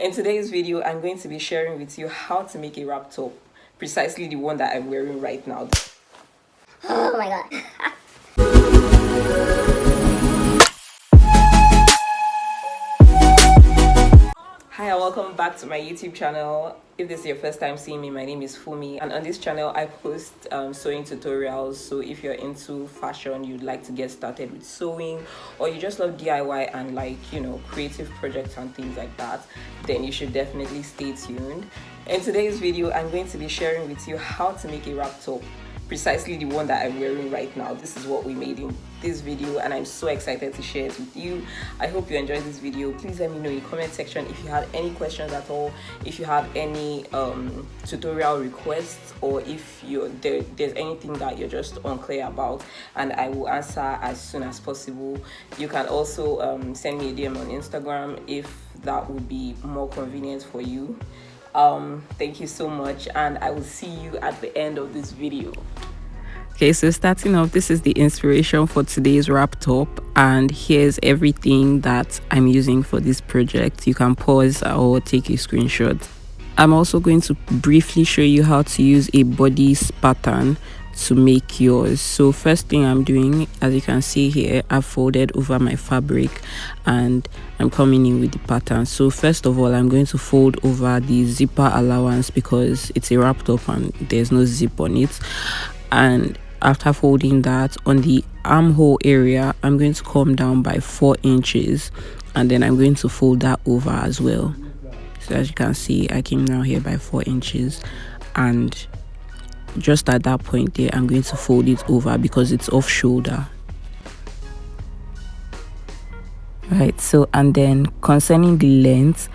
In today's video, I'm going to be sharing with you how to make a wrap top, precisely the one that I'm wearing right now. Oh my god. Hi and welcome back to my YouTube channel. If this is your first time seeing me, my name is Fumi, and on this channel I post sewing tutorials. So if you're into fashion, you'd like to get started with sewing, or you just love DIY and creative projects and things like that, then you should definitely stay tuned. In today's video, I'm going to be sharing with you how to make a wrap top, precisely the one that I'm wearing right now. This is what we made in this video and I'm so excited to share it with you. I hope you enjoyed this video. Please let me know in the comment section if you have any questions at all, if you have any tutorial requests, or if there's anything that you're just unclear about, and I will answer as soon as possible. You can also send me a DM on Instagram if that would be more convenient for you. Thank you so much, and I will see you at the end of this video. Okay, so starting off, this is the inspiration for today's wrap top, and here's everything that I'm using for this project. You can pause or take a screenshot. I'm also going to briefly show you how to use a bodice pattern to make yours. So first thing I'm doing, as you can see here, I've folded over my fabric and I'm coming in with the pattern. So first of all, I'm going to fold over the zipper allowance because it's a wrap top and there's no zip on it. And after folding that, on the armhole area, I'm going to come down by 4 inches, and then I'm going to fold that over as well. So as you can see, I came down here by 4 inches, and just at that point there, I'm going to fold it over because it's off shoulder. Right, so and then concerning the length,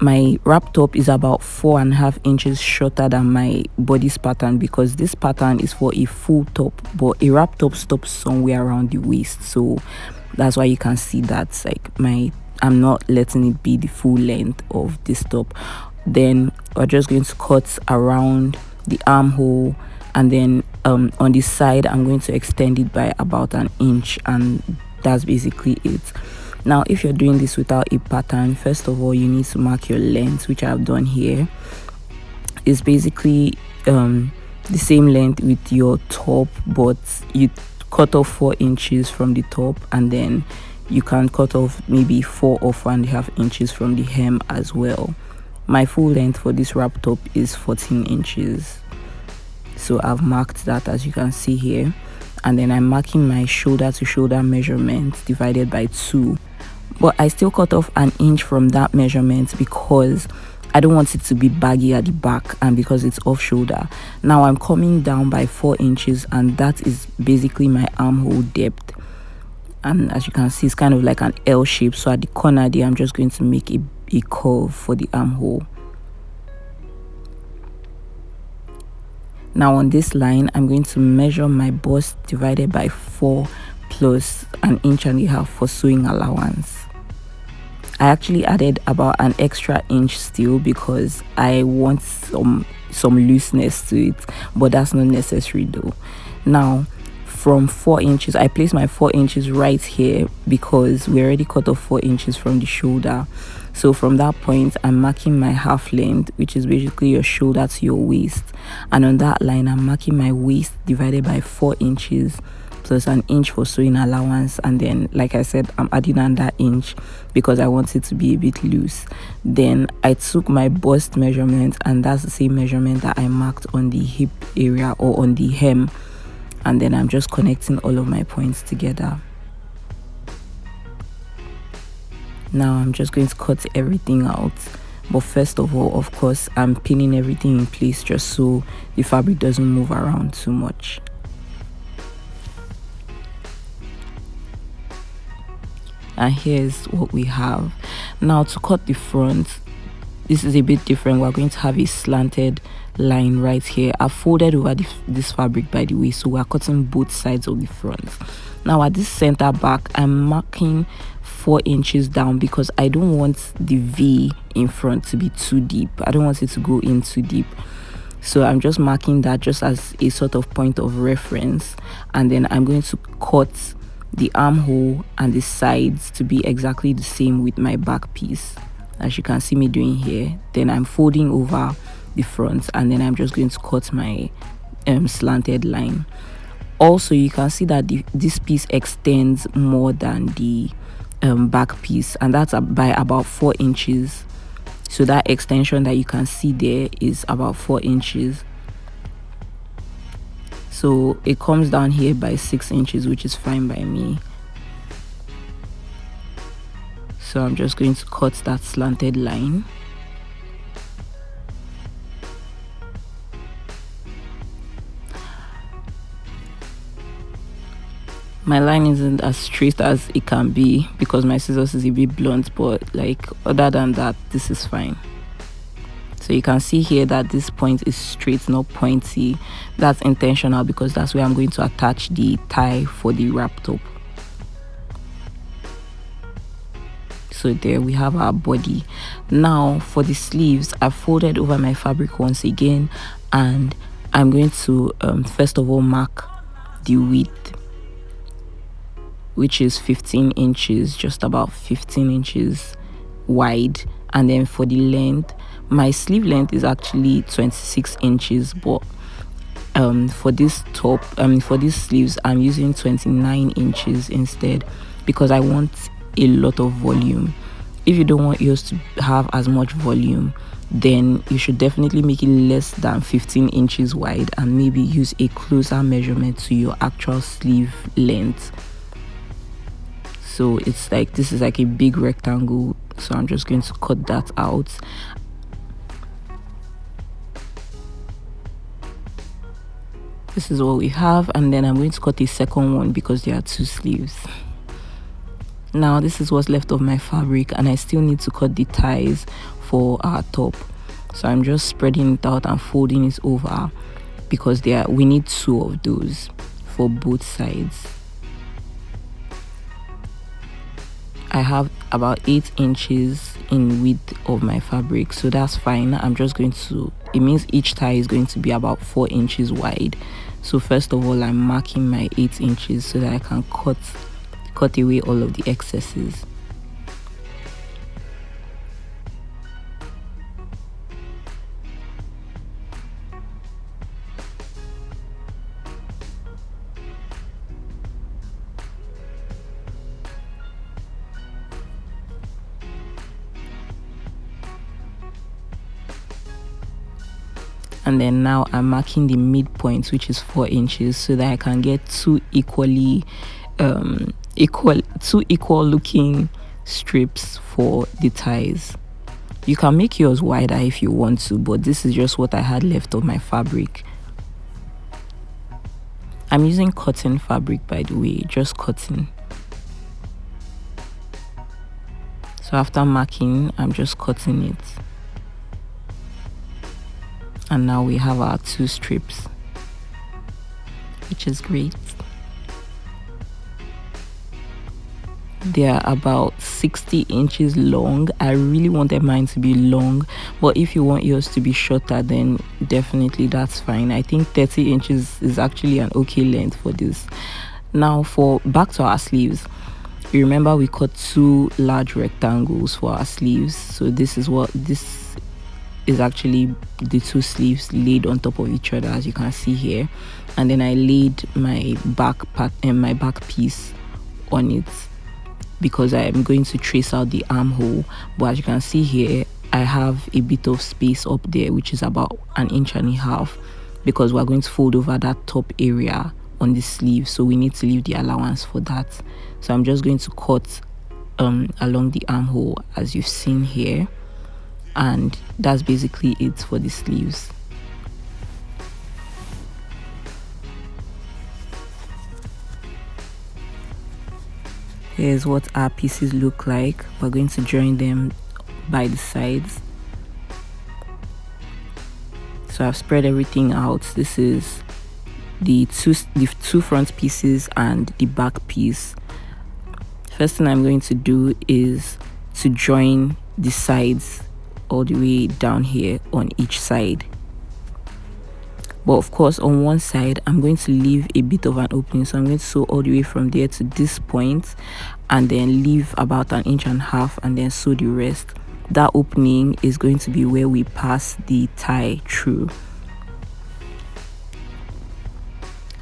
my wrap top is about 4.5 inches shorter than my bodice pattern because this pattern is for a full top, but a wrap top stops somewhere around the waist. So that's why you can see that I'm not letting it be the full length of this top. Then we're just going to cut around the armhole, and then on the side I'm going to extend it by about 1 inch, and that's basically it. Now if you're doing this without a pattern, first of all you need to mark your length, which I've done here. It's basically the same length with your top, but you cut off 4 inches from the top, and then you can cut off maybe 4 or 4.5 inches from the hem as well. My full length for this wrap top is 14 inches, so I've marked that as you can see here. And then I'm marking my shoulder to shoulder measurement divided by 2, but I still cut off 1 inch from that measurement because I don't want it to be baggy at the back, and because it's off shoulder. Now I'm coming down by 4 inches, and that is basically my armhole depth. And as you can see, it's kind of like an L shape, so at the corner there I'm just going to make a curve for the armhole. Now on this line, I'm going to measure my bust divided by 4 plus 1.5 inches for sewing allowance. I actually added about an extra inch still because I want some looseness to it, but that's not necessary though. Now from 4 inches, I place my 4 inches right here because we already cut off 4 inches from the shoulder. So from that point, I'm marking my half length, which is basically your shoulder to your waist, and on that line I'm marking my waist divided by 4 inches plus 1 inch for sewing allowance. And then, like I said, I'm adding another inch because I want it to be a bit loose. Then I took my bust measurement, and that's the same measurement that I marked on the hip area or on the hem, and then I'm just connecting all of my points together. Now I'm just going to cut everything out, but first of all, of course, I'm pinning everything in place just so the fabric doesn't move around too much. And here's what we have. Now to cut the front, this is a bit different. We're going to have a slanted line right here. I've folded over this fabric, by the way, so we're cutting both sides of the front. Now at this center back, I'm marking 4 inches down because I don't want the V in front to be too deep. I don't want it to go in too deep. So I'm just marking that just as a sort of point of reference, and then I'm going to cut the armhole and the sides to be exactly the same with my back piece. as you can see me doing here. Then I'm folding over the front, and then I'm just going to cut my slanted line. Also, you can see that this piece extends more than the back piece, and that's by about 4 inches. So that extension that you can see there is about 4 inches. So it comes down here by 6 inches, which is fine by me. So I'm just going to cut that slanted line. My line isn't as straight as it can be because my scissors is a bit blunt, but like other than that, this is fine. So you can see here that this point is straight, not pointy. That's intentional because that's where I'm going to attach the tie for the wrap top. So there we have our body. Now for the sleeves, I've folded over my fabric once again, and I'm going to first of all mark the width, which is 15 inches, just about 15 inches wide. And then for the length, my sleeve length is actually 26 inches, but for this top, for these sleeves, I'm using 29 inches instead because I want a lot of volume. If you don't want yours to have as much volume, then you should definitely make it less than 15 inches wide and maybe use a closer measurement to your actual sleeve length. So it's like, this is like a big rectangle, so I'm just going to cut that out. This is what we have, and then I'm going to cut a second one because there are 2 sleeves. Now this is what's left of my fabric, and I still need to cut the ties for our top. So I'm just spreading it out and folding it over because we need 2 of those for both sides. I have about 8 inches in width of my fabric, so that's fine. I'm just going to, it means each tie is going to be about 4 inches wide. So first of all, I'm marking my 8 inches so that I can cut away all of the excesses. And then now I'm marking the midpoint, which is 4 inches, so that I can get 2 equal looking strips for the ties. You can make yours wider if you want to, but this is just what I had left of my fabric. I'm using cotton fabric, by the way, just cotton. So after marking, I'm just cutting it. And now we have our 2 strips, which is great. They are about 60 inches long. I really wanted mine to be long, but if you want yours to be shorter, then definitely that's fine. I think 30 inches is actually an okay length for this. Now for back to our sleeves, you remember we cut 2 large rectangles for our sleeves. So this is actually the 2 sleeves laid on top of each other, as you can see here. And then I laid my back part and my back piece on it because I am going to trace out the armhole. But as you can see here, I have a bit of space up there, which is about 1.5 inches, because we're going to fold over that top area on the sleeve, so we need to leave the allowance for that. So I'm just going to cut along the armhole, as you've seen here, and that's basically it for the sleeves. Here's what our pieces look like. We're going to join them by the sides. So I've spread everything out. This is the two front pieces and the back piece. First thing I'm going to do is to join the sides all the way down here on each side. But of course, on one side, I'm going to leave a bit of an opening. So I'm going to sew all the way from there to this point and then leave about 1.5 inches and then sew the rest. that opening is going to be where we pass the tie through.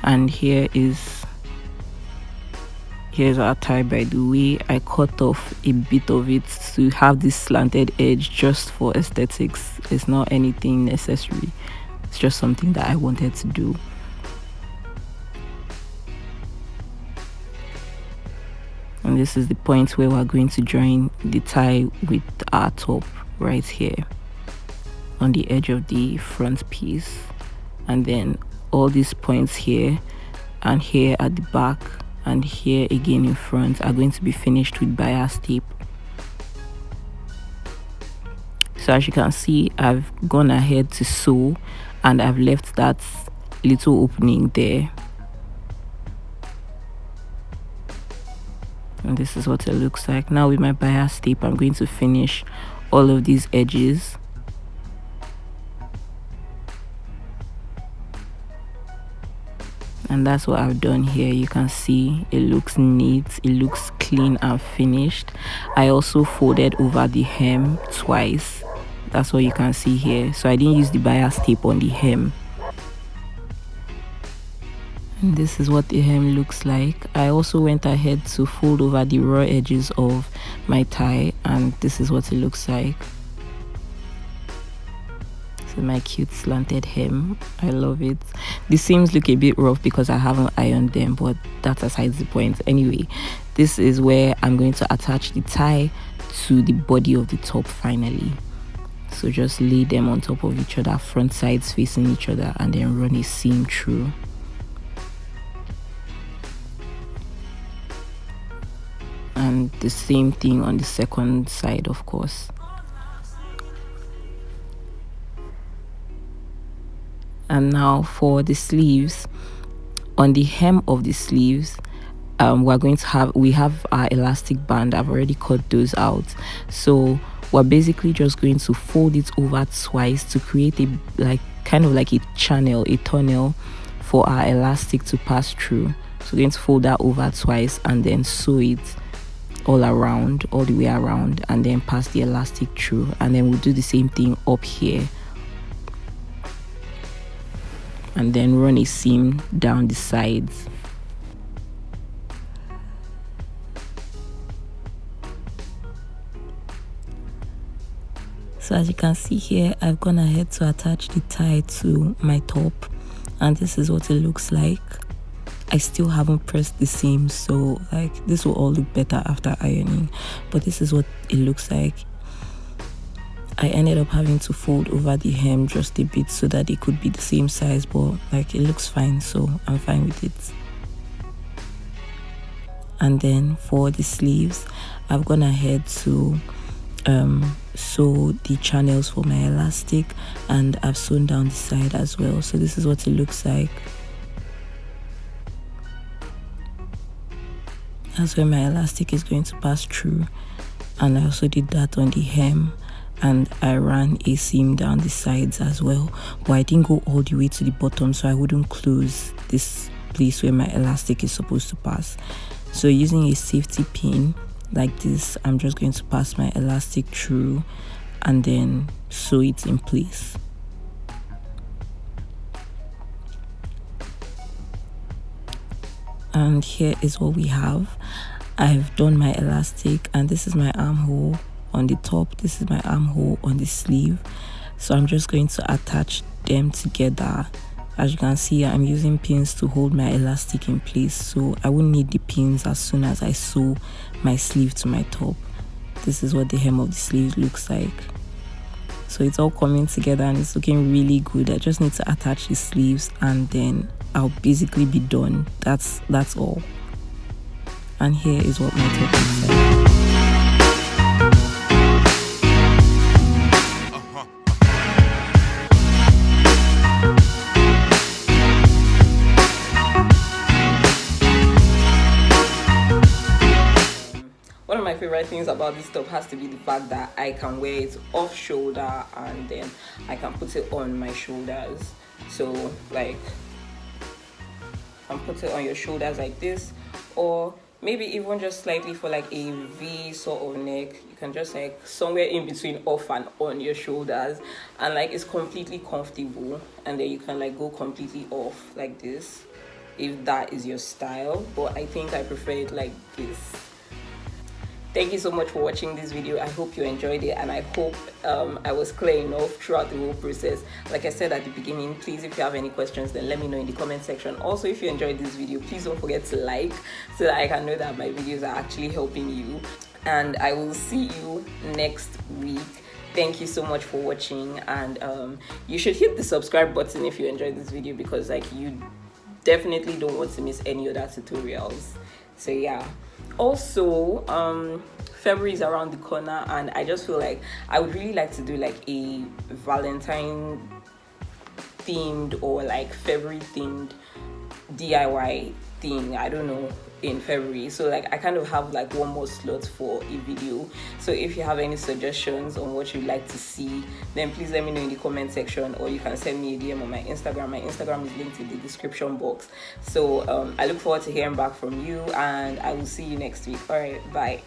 And here's our tie. By the way, I cut off a bit of it to have this slanted edge just for aesthetics. It's not anything necessary, it's just something that I wanted to do. And this is the point where we're going to join the tie with our top right here on the edge of the front piece. And then all these points here and here at the back and here again in front are going to be finished with bias tape. So as you can see, I've gone ahead to sew and I've left that little opening there. And this is what it looks like. Now with my bias tape, I'm going to finish all of these edges. And that's what I've done here. You can see it looks neat, it looks clean and finished. I also folded over the hem twice. That's what you can see here. So I didn't use the bias tape on the hem. And this is what the hem looks like. I also went ahead to fold over the raw edges of my tie, and this is what it looks like. So my cute slanted hem, I love it. The seams look a bit rough because I haven't ironed them, but that's aside the point. Anyway, this is where I'm going to attach the tie to the body of the top finally. So just lay them on top of each other, front sides facing each other, and then run a seam through. And the same thing on the second side, of course. And now for the sleeves, on the hem of the sleeves, we have our elastic band. I've already cut those out, so we're basically just going to fold it over twice to create a kind of like a channel, a tunnel for our elastic to pass through. So we're going to fold that over twice and then sew it all around, all the way around, and then pass the elastic through. And then we'll do the same thing up here and then run a seam down the sides. So as you can see here, I've gone ahead to attach the tie to my top, and this is what it looks like. I still haven't pressed the seams, so like this will all look better after ironing, but this is what it looks like. I ended up having to fold over the hem just a bit so that it could be the same size, but like it looks fine, so I'm fine with it. And then for the sleeves, I've gone ahead to sew the channels for my elastic, and I've sewn down the side as well. So this is what it looks like. That's where my elastic is going to pass through, and I also did that on the hem, and I ran a seam down the sides as well, but I didn't go all the way to the bottom so I wouldn't close this place where my elastic is supposed to pass. So using a safety pin like this, I'm just going to pass my elastic through and then sew it in place. And here is what we have. I've done my elastic, and this is my armhole on the top, this is my armhole on the sleeve. So I'm just going to attach them together. As you can see, I'm using pins to hold my elastic in place, so I won't need the pins as soon as I sew my sleeve to my top. This is what the hem of the sleeve looks like. So it's all coming together and it's looking really good. I just need to attach the sleeves and then I'll basically be done. That's all. And here is what my top looks like. One of my favorite things about this top has to be the fact that I can wear it off shoulder and then I can put it on my shoulders. So like, and put it on your shoulders like this, or maybe even just slightly for like a V sort of neck. You can just like somewhere in between off and on your shoulders, and like it's completely comfortable, and then you can like go completely off like this if that is your style, but I think I prefer it like this. Thank you so much for watching this video. I hope you enjoyed it, and I hope I was clear enough throughout the whole process. Like I said at the beginning, please, if you have any questions, then let me know in the comment section. Also, if you enjoyed this video, please don't forget to like, so that I can know that my videos are actually helping you. And I will see you next week. Thank you so much for watching, and you should hit the subscribe button if you enjoyed this video, because like you definitely don't want to miss any other tutorials. So yeah, also February is around the corner, and I just feel like I would really like to do like a Valentine themed or like February themed DIY thing, I don't know, in February. So like I kind of have like one more slot for a video. So if you have any suggestions on what you'd like to see, then please let me know in the comment section, or you can send me a DM on my Instagram. My Instagram is linked in the description box. So I look forward to hearing back from you, and I will see you next week. All right, bye.